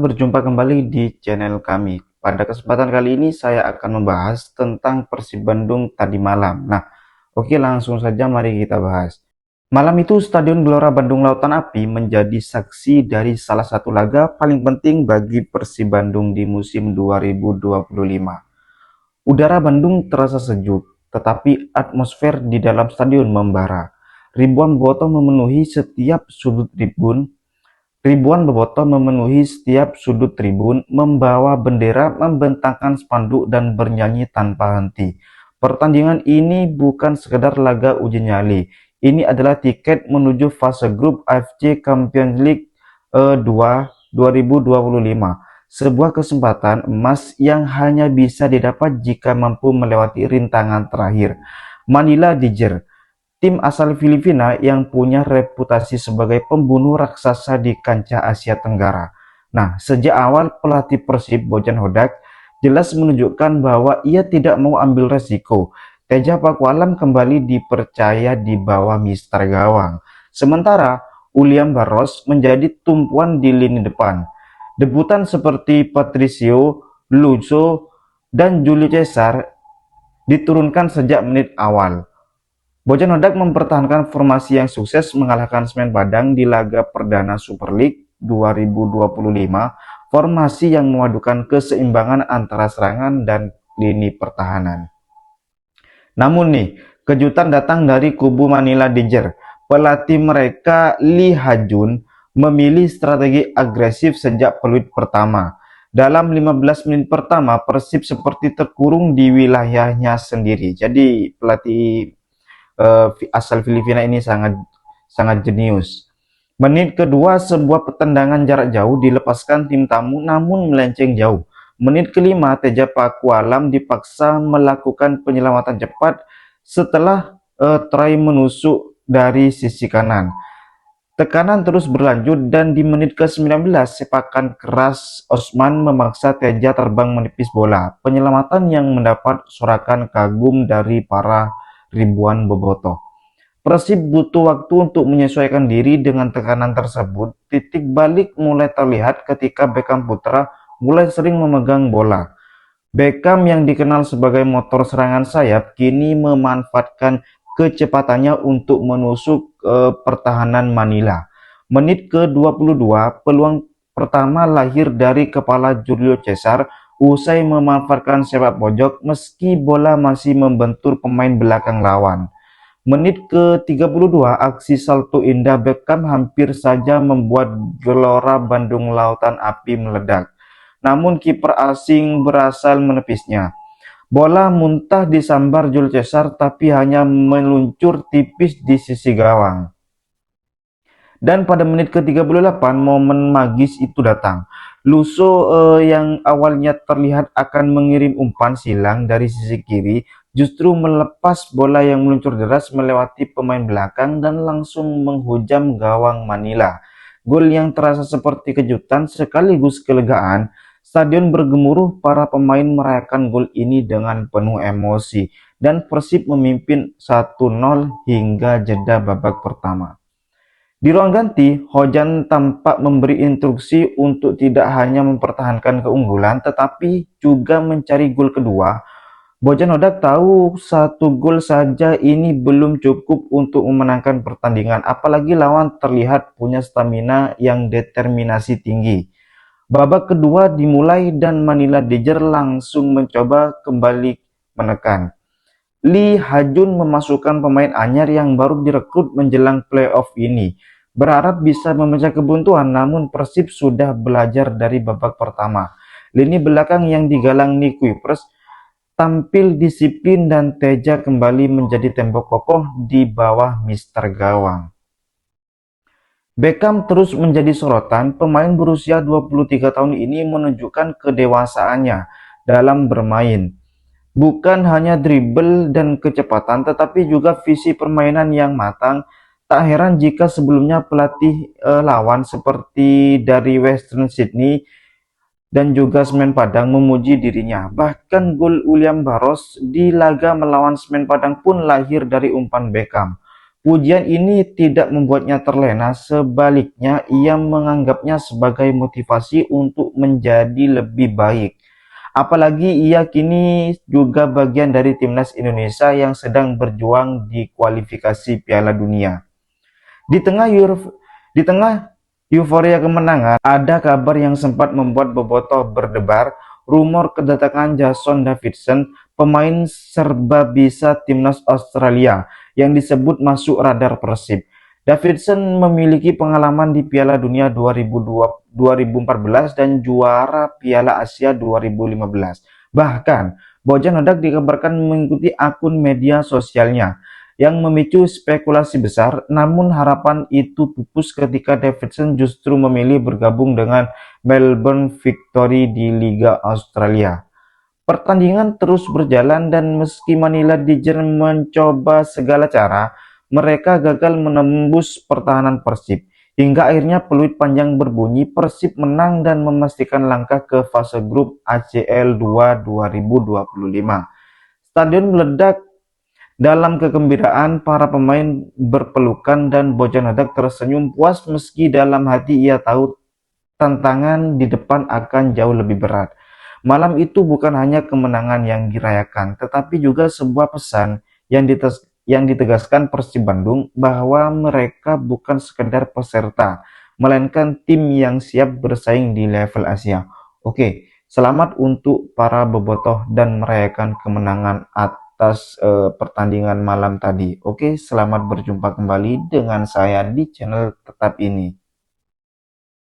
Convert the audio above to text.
berjumpa kembali di channel kami. Pada kesempatan kali ini saya akan membahas tentang Persib Bandung tadi malam. Nah, oke, langsung saja mari kita bahas. Malam itu Stadion Gelora Bandung Lautan Api menjadi saksi dari salah satu laga paling penting bagi Persib Bandung di musim 2025. Udara Bandung terasa sejuk, tetapi atmosfer di dalam stadion membara. Ribuan bobotoh memenuhi setiap sudut tribun. Ribuan bobotoh memenuhi setiap sudut tribun, membawa bendera, membentangkan spanduk, dan bernyanyi tanpa henti. Pertandingan ini bukan sekedar laga uji nyali. Ini adalah tiket menuju fase grup AFC Champions League 2 2025. Sebuah kesempatan emas yang hanya bisa didapat jika mampu melewati rintangan terakhir. Manila Dijer, tim asal Filipina yang punya reputasi sebagai pembunuh raksasa di kancah Asia Tenggara. Nah, sejak awal pelatih Persib Bojan Hodak jelas menunjukkan bahwa ia tidak mau ambil resiko. Teja Pakualam kembali dipercaya di bawah Mister Gawang. Sementara William Barros menjadi tumpuan di lini depan. Debutan seperti Patricio, Lucio, dan Julio Cesar diturunkan sejak menit awal. Bojan Hodak mempertahankan formasi yang sukses mengalahkan Semen Padang di laga perdana Super League 2025, formasi yang memadukan keseimbangan antara serangan dan lini pertahanan. Namun nih, kejutan datang dari kubu Manila Danger. Pelatih mereka Lee Ha-jun memilih strategi agresif sejak peluit pertama. Dalam 15 menit pertama, Persib seperti terkurung di wilayahnya sendiri. Jadi pelatih asal Filipina ini sangat jenius. Menit kedua, sebuah tendangan jarak jauh dilepaskan tim tamu namun melenceng jauh. Menit kelima, Teja Pakualam dipaksa melakukan penyelamatan cepat setelah try menusuk dari sisi kanan. Tekanan terus berlanjut dan di menit ke-19 sepakan keras Osman memaksa Teja terbang menipis bola. Penyelamatan yang mendapat sorakan kagum dari para ribuan bobotoh. Persib butuh waktu untuk menyesuaikan diri dengan tekanan tersebut. Titik balik mulai terlihat ketika Beckham Putra mulai sering memegang bola. Beckham yang dikenal sebagai motor serangan sayap kini memanfaatkan kecepatannya untuk menusuk pertahanan Manila. Menit ke-22, peluang pertama lahir dari kepala Julio Cesar usai memanfaatkan sepak pojok meski bola masih membentur pemain belakang lawan. Menit ke-32, aksi salto indah Beckham hampir saja membuat Gelora Bandung Lautan Api meledak. Namun kiper asing berhasil menepisnya. Bola muntah disambar Julio Cesar tapi hanya meluncur tipis di sisi gawang. Dan pada menit ke-38 momen magis itu datang. Luso yang awalnya terlihat akan mengirim umpan silang dari sisi kiri justru melepas bola yang meluncur deras melewati pemain belakang dan langsung menghujam gawang Manila. Gol yang terasa seperti kejutan sekaligus kelegaan. Stadion bergemuruh, para pemain merayakan gol ini dengan penuh emosi dan Persib memimpin 1-0 hingga jeda babak pertama. Di ruang ganti, Hojan tampak memberi instruksi untuk tidak hanya mempertahankan keunggulan, tetapi juga mencari gol kedua. Bojan Hodak tahu satu gol saja ini belum cukup untuk memenangkan pertandingan, apalagi lawan terlihat punya stamina yang determinasi tinggi. Babak kedua dimulai dan Manila Danger langsung mencoba kembali menekan. Lee Ha-jun memasukkan pemain anyar yang baru direkrut menjelang playoff ini. Berharap bisa memecah kebuntuan, namun Persib sudah belajar dari babak pertama. Lini belakang yang digalang Nick Kuipers tampil disiplin dan Teja kembali menjadi tembok kokoh di bawah Mister Gawang. Beckham terus menjadi sorotan. Pemain berusia 23 tahun ini menunjukkan kedewasaannya dalam bermain. Bukan hanya dribble dan kecepatan, tetapi juga visi permainan yang matang. Tak heran jika sebelumnya pelatih lawan seperti dari Western Sydney dan juga Semen Padang memuji dirinya. Bahkan gol William Barros di laga melawan Semen Padang pun lahir dari umpan Beckham. Pujian ini tidak membuatnya terlena, sebaliknya ia menganggapnya sebagai motivasi untuk menjadi lebih baik. Apalagi ia kini juga bagian dari timnas Indonesia yang sedang berjuang di kualifikasi Piala Dunia. Di tengah di tengah euforia kemenangan, ada kabar yang sempat membuat bobotoh berdebar. Rumor kedatangan Jason Davidson, pemain serba bisa timnas Australia yang disebut masuk radar Persib. Davidson memiliki pengalaman di Piala Dunia 2014 dan juara Piala Asia 2015. Bahkan, Bojan Hodak dikabarkan mengikuti akun media sosialnya yang memicu spekulasi besar, namun harapan itu pupus ketika Davidson justru memilih bergabung dengan Melbourne Victory di Liga Australia. Pertandingan terus berjalan dan meski Manila Diger mencoba segala cara, mereka gagal menembus pertahanan Persib. Hingga akhirnya peluit panjang berbunyi, Persib menang dan memastikan langkah ke fase grup ACL 2 2025. Stadion meledak dalam kegembiraan, para pemain berpelukan dan Bojan Hodak tersenyum puas meski dalam hati ia tahu tantangan di depan akan jauh lebih berat. Malam itu bukan hanya kemenangan yang dirayakan, tetapi juga sebuah pesan yang ditegaskan Persib Bandung bahwa mereka bukan sekedar peserta, melainkan tim yang siap bersaing di level Asia. Oke, selamat untuk para bobotoh dan merayakan kemenangan atas pertandingan malam tadi. Oke, selamat berjumpa kembali dengan saya di channel tetap ini.